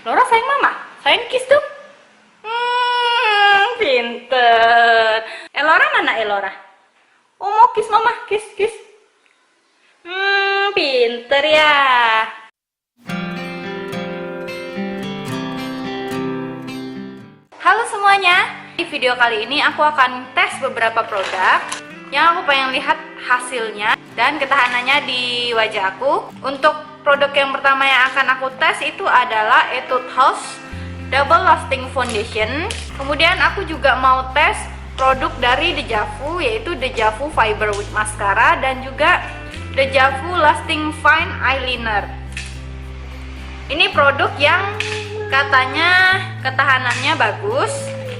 Laura sayang mama, sayang kiss dong. Pinter. Elora mana Elora? Oh mau kiss mama, kiss kiss. Pinter ya. Halo semuanya, di video kali ini aku akan tes beberapa produk yang aku pengen lihat hasilnya dan ketahanannya di wajah aku. Untuk produk yang pertama yang akan aku tes itu adalah Etude House Double Lasting Foundation. Kemudian aku juga mau tes produk dari Dejavu, yaitu Dejavu Fiber With Mascara dan juga Dejavu Lasting Fine Eyeliner. Ini produk yang katanya ketahanannya bagus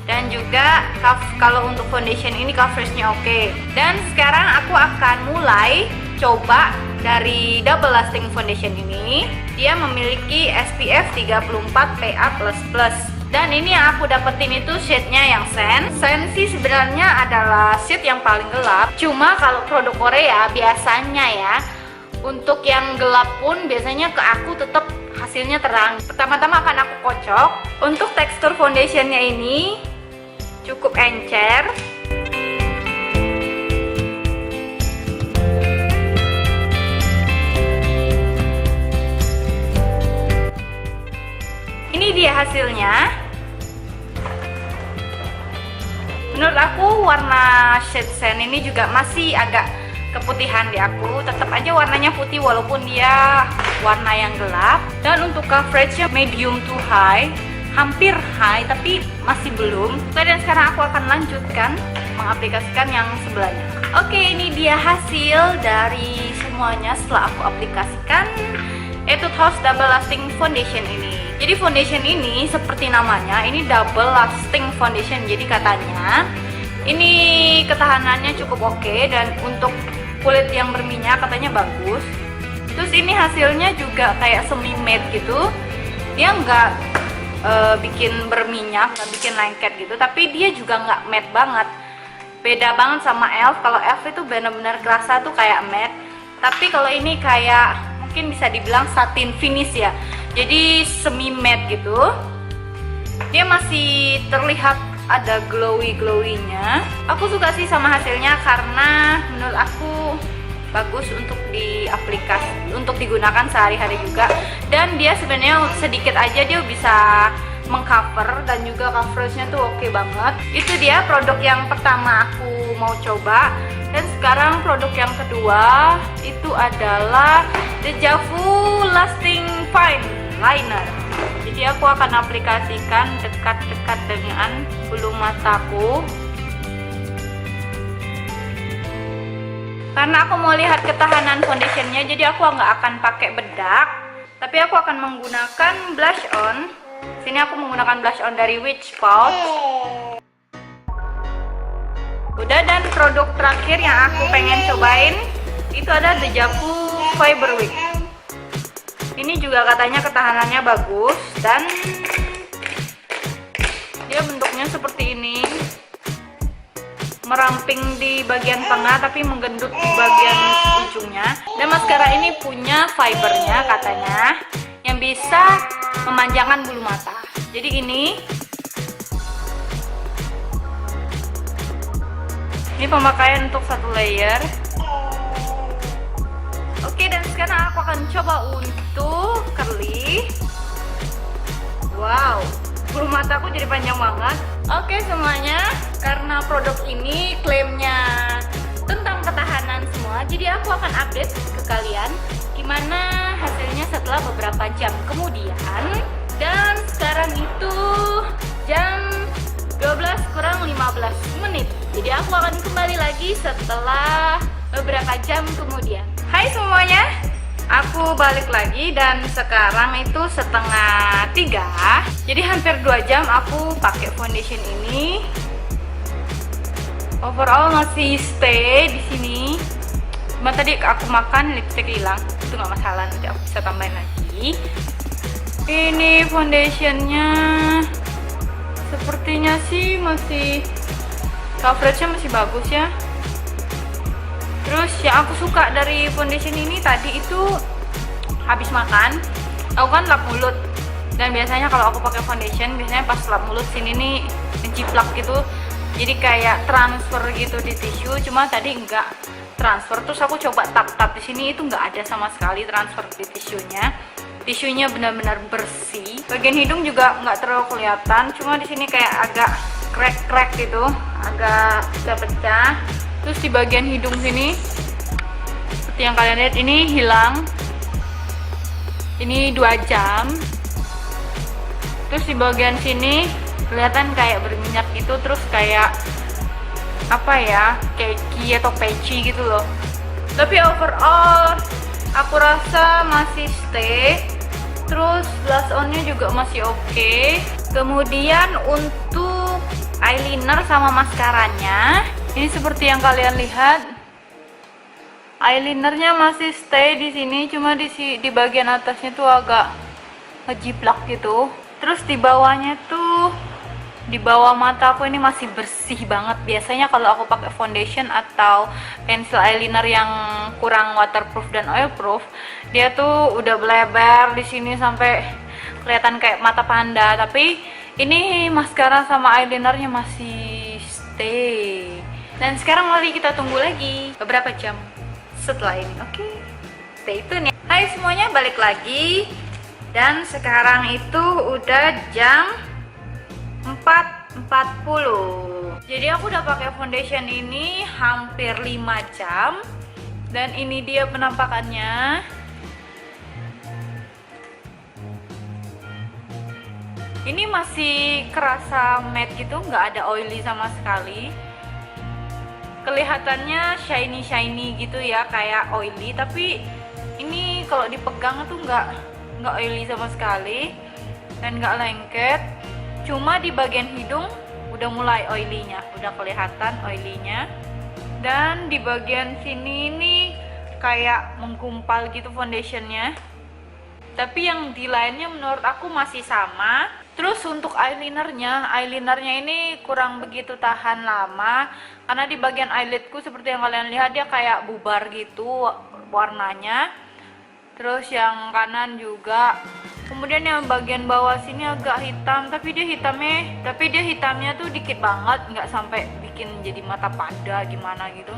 dan juga kalau untuk foundation ini coveragenya oke. Dan sekarang aku akan mulai coba dari Double Lasting Foundation ini. Dia memiliki SPF 34 PA++. Dan ini yang aku dapetin itu shade-nya yang Sen sih sebenarnya adalah shade yang paling gelap. Cuma kalau produk Korea biasanya ya, untuk yang gelap pun biasanya ke aku tetap hasilnya terang. Pertama-tama akan aku kocok. Untuk tekstur foundationnya ini cukup encer. Ini dia hasilnya. Menurut aku warna shade Sen ini juga masih agak keputihan di aku. Tetap aja warnanya putih walaupun dia warna yang gelap. Dan untuk coveragenya medium to high, hampir high tapi masih belum. Oke, dan sekarang aku akan lanjutkan mengaplikasikan yang sebelahnya. Oke, ini dia hasil dari semuanya setelah aku aplikasikan Etude House Double Lasting Foundation ini. Jadi foundation ini seperti namanya, ini double lasting foundation. Jadi katanya ini ketahanannya cukup oke dan untuk kulit yang berminyak katanya bagus. Terus ini hasilnya juga kayak semi matte gitu. Dia nggak bikin berminyak, nggak bikin lengket gitu, tapi dia juga nggak matte banget. Beda banget sama e.l.f. Kalau e.l.f. itu benar-benar kerasa tuh kayak matte, tapi kalau ini kayak mungkin bisa dibilang satin finish ya. Jadi semi matte gitu. Dia masih terlihat ada glowy-glowy-nya. Aku suka sih sama hasilnya karena menurut aku bagus untuk diaplikasi, untuk digunakan sehari-hari juga. Dan dia sebenarnya sedikit aja dia bisa mengcover dan juga coveragenya tuh oke banget. Itu dia produk yang pertama aku mau coba. Dan sekarang produk yang kedua itu adalah Dejavu Lasting Fine Liner. Jadi aku akan aplikasikan dekat-dekat dengan bulu mataku. Karena aku mau lihat ketahanan foundationnya, jadi aku nggak akan pakai bedak, tapi aku akan menggunakan blush on. Sini aku menggunakan blush on dari Witch Pouch. Udah, dan produk terakhir yang aku pengen cobain itu ada Dejavu Fiber Week. Ini juga katanya ketahanannya bagus dan dia bentuknya seperti ini, meramping di bagian tengah tapi menggendut di bagian ujungnya. Dan maskara ini punya fibernya katanya yang bisa memanjangkan bulu mata. Jadi ini pemakaian untuk satu layer. Oke, dan sekarang aku akan coba untuk curly. Wow, bulu mataku jadi panjang banget. Oke semuanya, karena produk ini klaimnya tentang ketahanan semua, jadi aku akan update ke kalian gimana hasilnya setelah beberapa jam kemudian. Dan sekarang itu jam 12:15. Jadi aku akan kembali lagi setelah beberapa jam kemudian. Hai semuanya, aku balik lagi dan sekarang itu 2:30. Jadi hampir 2 jam aku pakai foundation ini. Overall masih stay di sini. Cuma tadi aku makan lipstick hilang, itu nggak masalah, nanti aku bisa tambahin lagi. Ini foundationnya sepertinya sih masih coveragenya masih bagus ya. Terus yang aku suka dari foundation ini tadi itu habis makan, aku kan lap mulut. Dan biasanya kalau aku pakai foundation, biasanya pas lap mulut sini nih jiplak gitu, jadi kayak transfer gitu di tisu. Cuma tadi enggak transfer, terus aku coba tap-tap di sini, itu enggak ada sama sekali transfer di tisunya benar-benar bersih. Bagian hidung juga enggak terlalu kelihatan, cuma di sini kayak agak crack gitu, agak pecah. Terus di bagian hidung sini seperti yang kalian lihat ini hilang, ini 2 jam. Terus di bagian sini kelihatan kayak berminyak gitu, terus kayak apa ya, cakey atau patchy gitu loh. Tapi overall aku rasa masih stay. Terus blush onnya juga masih oke. Kemudian untuk eyeliner sama maskaranya, ini seperti yang kalian lihat, eyelinernya masih stay di sini, cuma di bagian atasnya tuh agak ngejiplak gitu. Terus di bawahnya tuh, di bawah mata aku ini masih bersih banget. Biasanya kalau aku pakai foundation atau pensil eyeliner yang kurang waterproof dan oilproof, dia tuh udah beleber di sini sampai kelihatan kayak mata panda. Tapi ini maskara sama eyelinernya masih stay. Dan sekarang mari kita tunggu lagi beberapa jam setelah ini. Oke, stay tune ya. Hai semuanya, balik lagi. Dan sekarang itu udah jam 4.40. Jadi aku udah pakai foundation ini hampir 5 jam. Dan ini dia penampakannya. Ini masih kerasa matte gitu, nggak ada oily sama sekali. Kelihatannya shiny gitu ya, kayak oily. Tapi ini kalau dipegang tuh nggak oily sama sekali dan nggak lengket. Cuma di bagian hidung udah mulai oily-nya, udah kelihatan oily-nya. Dan di bagian sini nih kayak menggumpal gitu foundationnya. Tapi yang di lainnya menurut aku masih sama. Terus untuk eyelinernya ini kurang begitu tahan lama, karena di bagian eyelidku seperti yang kalian lihat dia kayak bubar gitu warnanya. Terus yang kanan juga. Kemudian yang bagian bawah sini agak hitam, tapi dia hitamnya tuh dikit banget, nggak sampai bikin jadi mata panda gimana gitu.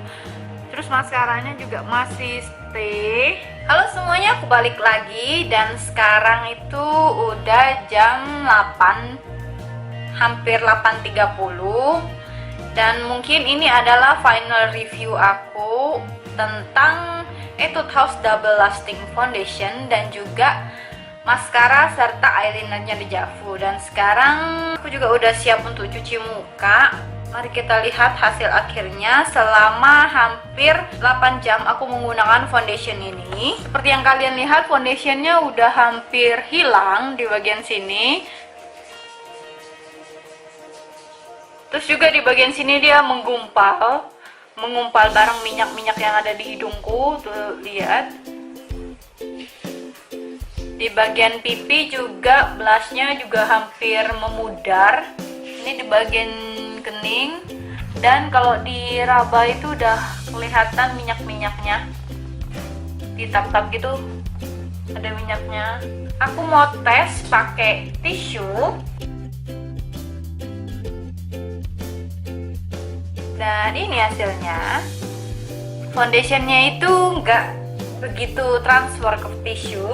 Terus maskaranya juga masih stay. Halo semuanya, aku balik lagi dan sekarang itu udah jam 8, hampir 8.30. Dan mungkin ini adalah final review aku tentang Etude House Double Lasting Foundation dan juga maskara serta eyelinernya di Javu. Dan sekarang aku juga udah siap untuk cuci muka. Mari kita lihat hasil akhirnya. Selama hampir 8 jam aku menggunakan foundation ini. Seperti yang kalian lihat, foundationnya udah hampir hilang di bagian sini. Terus juga di bagian sini dia menggumpal bareng minyak-minyak yang ada di hidungku. Tuh lihat. Di bagian pipi juga blushnya juga hampir memudar. Ini di bagian kening. Dan kalau di raba itu udah kelihatan minyak-minyaknya. Ditap-tap gitu ada minyaknya. Aku mau tes pakai tisu. Dan ini hasilnya. Foundationnya itu nggak begitu transfer ke tisu,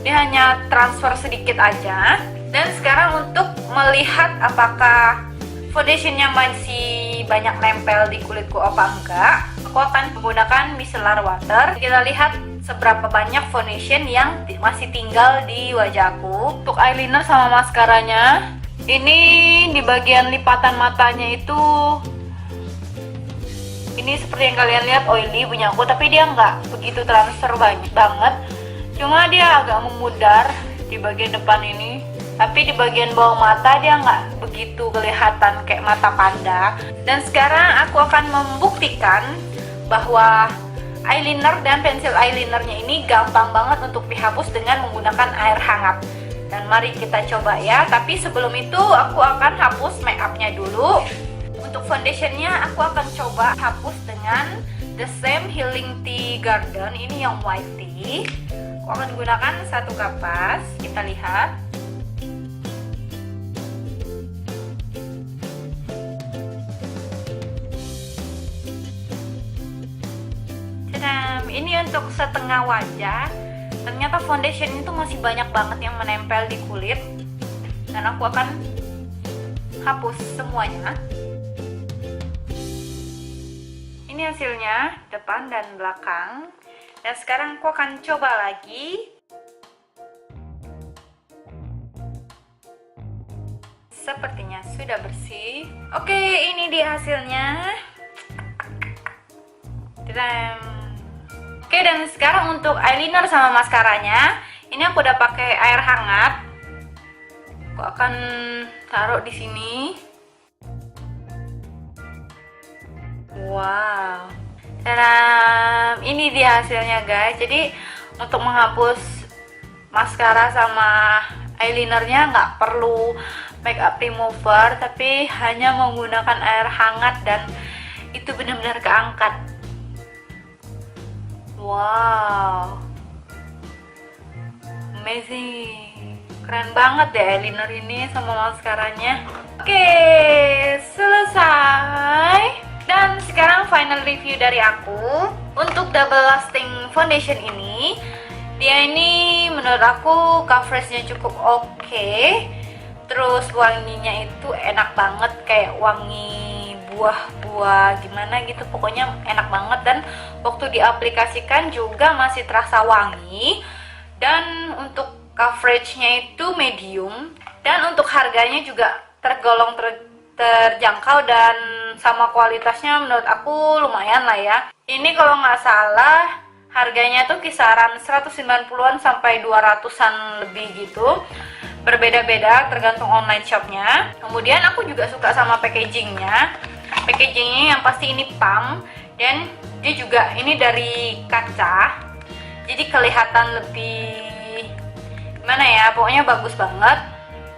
dia hanya transfer sedikit aja. Dan sekarang untuk melihat apakah foundationnya masih banyak nempel di kulitku apa enggak, aku akan menggunakan micellar water. Kita lihat seberapa banyak foundation yang masih tinggal di wajahku. Untuk eyeliner sama maskaranya, ini di bagian lipatan matanya itu, ini seperti yang kalian lihat oily punya aku, tapi dia nggak begitu transfer banyak banget. Cuma dia agak memudar di bagian depan ini. Tapi di bagian bawah mata dia nggak begitu kelihatan kayak mata panda. Dan sekarang aku akan membuktikan bahwa eyeliner dan pensil eyelinernya ini gampang banget untuk dihapus dengan menggunakan air hangat. Dan mari kita coba ya. Tapi sebelum itu aku akan hapus make upnya dulu. Untuk foundationnya aku akan coba hapus dengan The Same Healing Tea Garden. Ini yang white tea. Aku akan gunakan satu kapas. Kita lihat. ini untuk setengah wajah. Ternyata foundation itu masih banyak banget yang menempel di kulit, dan aku akan hapus semuanya. Ini hasilnya depan dan belakang. Dan sekarang aku akan coba lagi. Sepertinya sudah bersih. Oke, ini dia hasilnya. Oke, dan sekarang untuk eyeliner sama maskaranya, ini aku udah pakai air hangat. Aku akan taruh di sini. Wow. Dan ini dia hasilnya guys. Jadi untuk menghapus maskara sama eyelinernya nggak perlu makeup remover, tapi hanya menggunakan air hangat dan itu benar-benar keangkat. Wow, amazing, keren banget deh eyeliner ini sama maskaranya. Oke, selesai. Dan sekarang final review dari aku untuk double lasting foundation ini. Dia ini menurut aku coveragenya cukup oke. Terus wanginya itu enak banget, kayak wangi buah-buah gimana gitu, pokoknya enak banget. Dan waktu diaplikasikan juga masih terasa wangi. Dan untuk coveragenya itu medium. Dan untuk harganya juga tergolong terjangkau, dan sama kualitasnya menurut aku lumayan lah ya. Ini kalau nggak salah harganya tuh kisaran 190-an sampai 200-an lebih gitu. Berbeda-beda tergantung online shopnya. Kemudian aku juga suka sama packagingnya. Packagingnya yang pasti ini pump, dan dia juga ini dari kaca, jadi kelihatan lebih gimana ya, pokoknya bagus banget.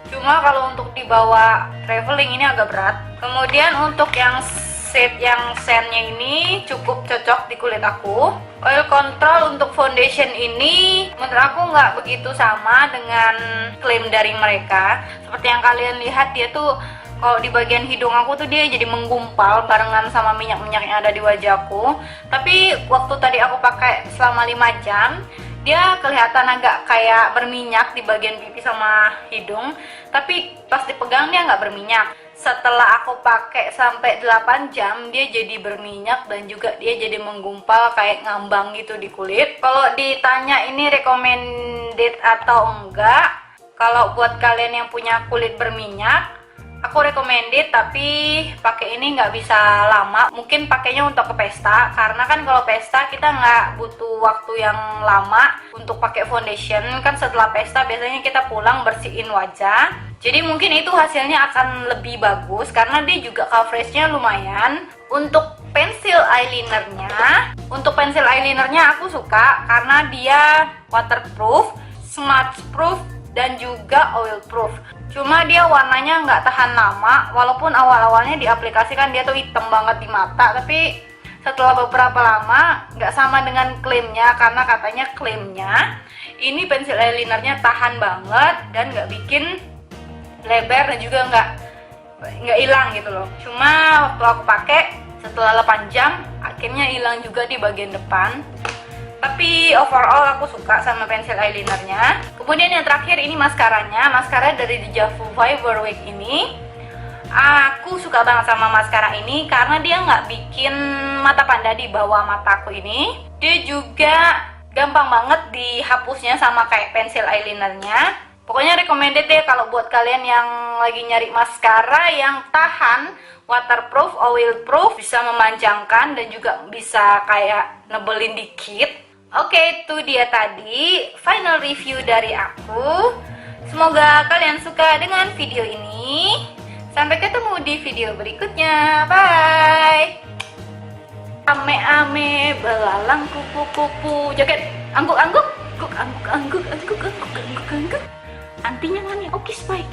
Cuma kalau untuk dibawa traveling ini agak berat. Kemudian untuk yang shade-nya ini cukup cocok di kulit aku. Oil control untuk foundation ini menurut aku nggak begitu sama dengan klaim dari mereka. Seperti yang kalian lihat, dia tuh kalau di bagian hidung aku tuh dia jadi menggumpal barengan sama minyak-minyak yang ada di wajahku. Tapi waktu tadi aku pakai selama 5 jam, dia kelihatan agak kayak berminyak di bagian pipi sama hidung. Tapi pas dipegang dia nggak berminyak. Setelah aku pakai sampai 8 jam, dia jadi berminyak dan juga dia jadi menggumpal kayak ngambang gitu di kulit. Kalau ditanya ini recommended atau enggak, kalau buat kalian yang punya kulit berminyak, aku recommended, tapi pakai ini nggak bisa lama. Mungkin pakainya untuk ke pesta, karena kan kalau pesta kita nggak butuh waktu yang lama untuk pakai foundation. Kan setelah pesta biasanya kita pulang bersihin wajah. Jadi mungkin itu hasilnya akan lebih bagus, karena dia juga coveragenya lumayan. Untuk pensil eyelinernya aku suka karena dia waterproof, smudge-proof, dan juga oil-proof. Cuma dia warnanya nggak tahan lama, walaupun awal-awalnya diaplikasikan dia tuh hitam banget di mata, tapi setelah beberapa lama nggak sama dengan klaimnya, karena katanya klaimnya ini pensil eyelinernya tahan banget dan nggak bikin lebar dan juga nggak hilang gitu loh. Cuma waktu aku pakai setelah 8 jam akhirnya hilang juga di bagian depan. Tapi overall aku suka sama pensil eyelinernya. Kemudian yang terakhir ini maskaranya. Maskara dari Dejavu Fiber Week ini. Aku suka banget sama maskara ini karena dia nggak bikin mata panda di bawah mataku ini. Dia juga gampang banget dihapusnya sama kayak pensil eyelinernya. Pokoknya recommended deh kalau buat kalian yang lagi nyari maskara yang tahan, waterproof, oil-proof, bisa memanjangkan dan juga bisa kayak nebelin dikit. Oke, itu dia tadi final review dari aku. Semoga kalian suka dengan video ini. Sampai ketemu di video berikutnya. Bye. Ame-ame belalang kupu-kupu joget angguk-angguk, angguk-angguk. Antinya mana? Oh, kiss bye.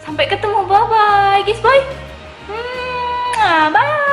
Sampai ketemu, bye-bye, kiss bye. Bye.